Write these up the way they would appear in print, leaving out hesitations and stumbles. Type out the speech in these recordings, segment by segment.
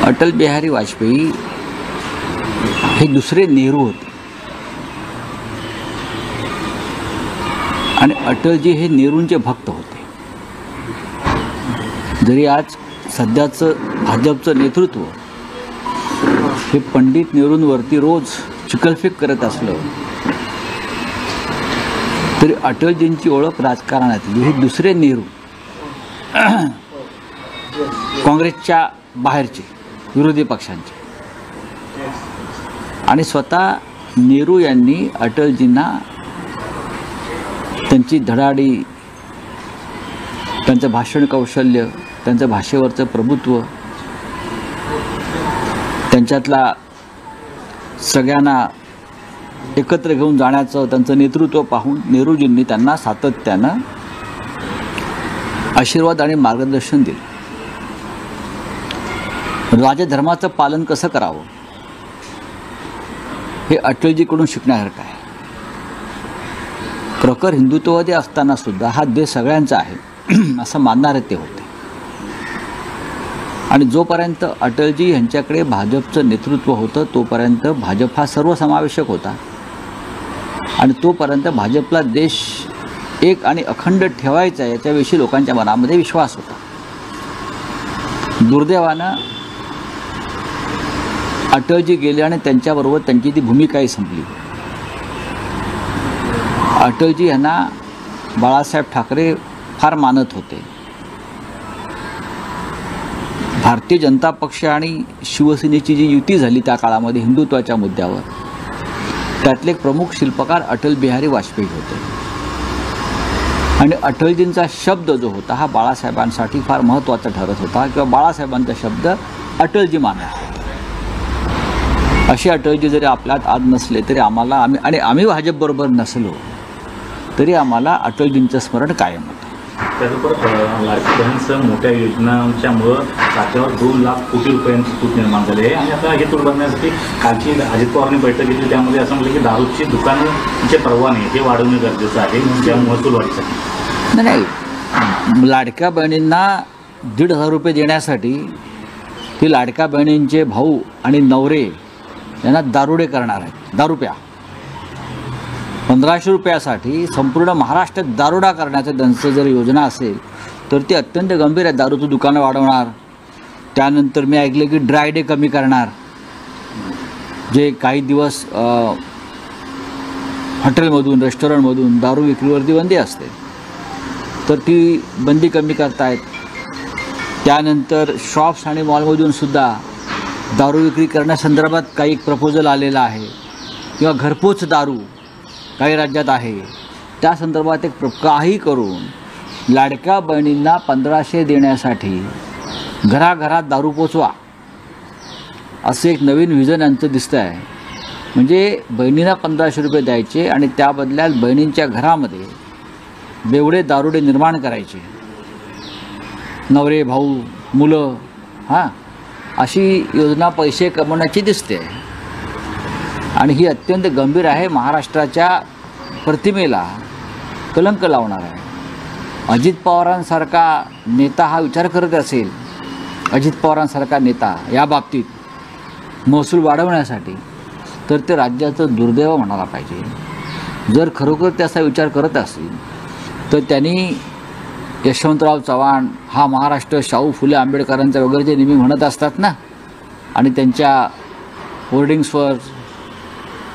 अटल बिहारी वाजपेयी हे दुसरे नेहरू होते आणि अटलजी हे नेहरूंचे भक्त होते. जरी आज सध्याचं भाजपचं नेतृत्व हे पंडित नेहरूंवरती रोज चिखलफेक करत असलं तरी अटलजींची ओळख राजकारणातली हे दुसरे नेहरू, काँग्रेसच्या बाहेरचे, विरोधी पक्षांचे. आणि स्वतः नेहरू यांनी अटलजींना त्यांची धडाडी, त्यांचं भाषण कौशल्य, त्यांचं भाषेवरचं प्रभुत्व, त्यांच्यातला सगळ्यांना एकत्र घेऊन जाण्याचं त्यांचं नेतृत्व पाहून नेहरूजींनी त्यांना सातत्यानं आशीर्वाद आणि मार्गदर्शन दिलं. राजधर्माचं पालन कसं करावं हे अटलजीकडून शिकण्यासारखं आहे. प्रखर हिंदुत्ववादी असताना सुद्धा हा देश सगळ्यांचा आहे असं मानणारे ते होते. आणि जोपर्यंत अटलजी यांच्याकडे भाजपचं नेतृत्व होतं तोपर्यंत भाजप हा सर्वसमावेशक होता आणि तोपर्यंत भाजपला देश एक आणि अखंड ठेवायचा आहे याच्याविषयी लोकांच्या मनामध्ये विश्वास होता. दुर्दैवानं अटलजी गेले आणि त्यांच्याबरोबर त्यांची ती भूमिकाही संपली. अटलजी यांना बाळासाहेब ठाकरे फार मानत होते. भारतीय जनता पक्ष आणि शिवसेनेची जी युती झाली त्या काळामध्ये हिंदुत्वाच्या मुद्द्यावर, त्यातले एक प्रमुख शिल्पकार अटल बिहारी वाजपेयी होते. आणि अटलजींचा शब्द जो होता हा बाळासाहेबांसाठी फार महत्त्वाचा ठरत होता किंवा बाळासाहेबांचा शब्द अटलजी मानत होते. असे अटलजी जरी आपल्यात आज नसले तरी आम्ही भाजपबरोबर नसलो तरी आम्हाला अटलजींचं स्मरण कायम होतं. त्याचबरोबर लाडकी बहीणसह मोठ्या योजनांच्यामुळं खात्यावर 2 लाख कोटी रुपयांची तूट निर्माण झाली आहे. आणि आता हे तूट भरण्यासाठी कालची अजित पवारांनी बैठक घेतली, त्यामध्ये असं म्हटलं की दारूची दुकानांचे परवाने हे वाढवणे गरजेचं आहे त्या महसूल वाढीसाठी. नाही, लाडक्या बहिणींना 1,500 रुपये देण्यासाठी ती लाडक्या बहिणींचे भाऊ आणि नवरे यांना दारुडे करणार आहेत. दारूप्या 1,500 रुपयासाठी संपूर्ण महाराष्ट्रात दारुडा करण्याचं त्यांचं जर योजना असेल तर ती अत्यंत गंभीर आहे. दारूचं दुकानं वाढवणार, त्यानंतर मी ऐकलं की ड्राय डे कमी करणार, जे काही दिवस हॉटेलमधून रेस्टॉरंटमधून दारू विक्रीवरती बंदी असते तर ती बंदी कमी करतायत. त्यानंतर शॉप्स आणि मॉलमधून सुद्धा दारू विक्री करण्यासंदर्भात काही प्रपोजल आलेला आहे किंवा घरपोच दारू काही राज्यात आहे, त्या संदर्भात एक काही करून लाडक्या बहिणींना 1,500 देण्यासाठी घराघरात दारू पोचवा असं एक नवीन व्हिजन यांचं दिसतं आहे. म्हणजे बहिणींना 1,500 रुपये द्यायचे आणि त्या बदल्यात बहिणींच्या घरामध्ये बेवडे दारुडे निर्माण करायचे, नवरे भाऊ मुलं, अशी योजना पैसे कमवण्याची दिसते. आणि ही अत्यंत गंभीर आहे, महाराष्ट्राच्या प्रतिमेला कलंक लावणार आहे. अजित पवारांसारखा नेता हा विचार करत असेल, अजित पवारांसारखा नेता या बाबतीत महसूल वाढवण्यासाठी, तर ते राज्याचं दुर्दैव म्हणायला पाहिजे. जर खरोखर ते असा विचार करत असतील तर त्यांनी यशवंतराव चव्हाण हा महाराष्ट्र शाहू फुले आंबेडकरांचा वगैरे जे नेहमी म्हणत असतात ना, आणि त्यांच्या होर्डिंग्सवर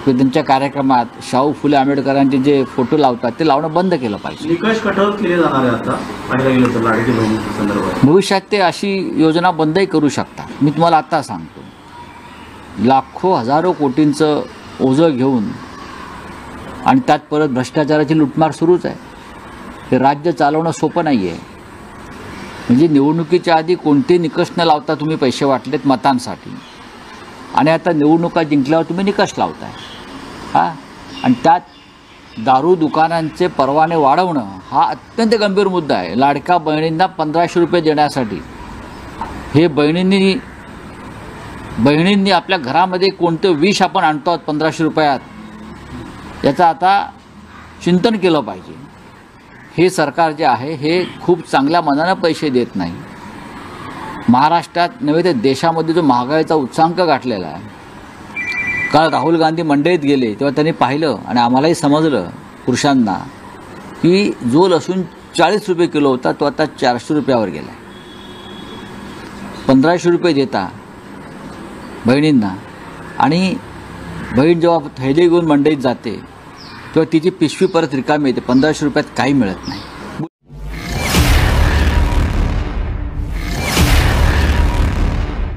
किंवा त्यांच्या कार्यक्रमात शाहू फुले आंबेडकरांचे जे फोटो लावतात ते लावणं बंद केलं पाहिजे. निकष कठोर केले जाणार आहे आता पाहिलं गेलं तर लाडकी बहिणीच्या संदर्भात. भविष्यात ते अशी योजना बंदही करू शकतात. मी तुम्हाला आता सांगतो, लाखो हजारो कोटींचं ओझं घेऊन आणि त्यात परत भ्रष्टाचाराची लुटमार सुरूच आहे. हे राज्य चालवणं सोपं नाही आहे. म्हणजे निवडणुकीच्या आधी कोणते निकष न लावता तुम्ही पैसे वाटलेत मतांसाठी, आणि आता निवडणुका जिंकल्यावर तुम्ही निकष लावताय. आणि त्यात दारू दुकानांचे परवाने वाढवणं हा अत्यंत गंभीर मुद्दा आहे. लाडक्या बहिणींना 1,500 रुपये देण्यासाठी हे बहिणींनी आपल्या घरामध्ये कोणतं विष आपण आणतो 1,500 रुपयात, याचं आता चिंतन केलं पाहिजे. हे सरकार जे आहे हे खूप चांगल्या मनानं पैसे देत नाही. महाराष्ट्रात नव्हे तर देशामध्ये जो महागाईचा उच्चांक गाठलेला आहे. काल राहुल गांधी मंडईत गेले तेव्हा त्यांनी पाहिलं आणि आम्हालाही समजलं पुरुषांना की जो लसूण 40 रुपये किलो होता तो आता 400 रुपयावर गेला. 1500 रुपये देता बहिणींना आणि बहीण जेव्हा थैली घेऊन मंडईत जाते तेव्हा तिची पिशवी परत रिकामी येते. 1500 रुपयात काही मिळत नाही.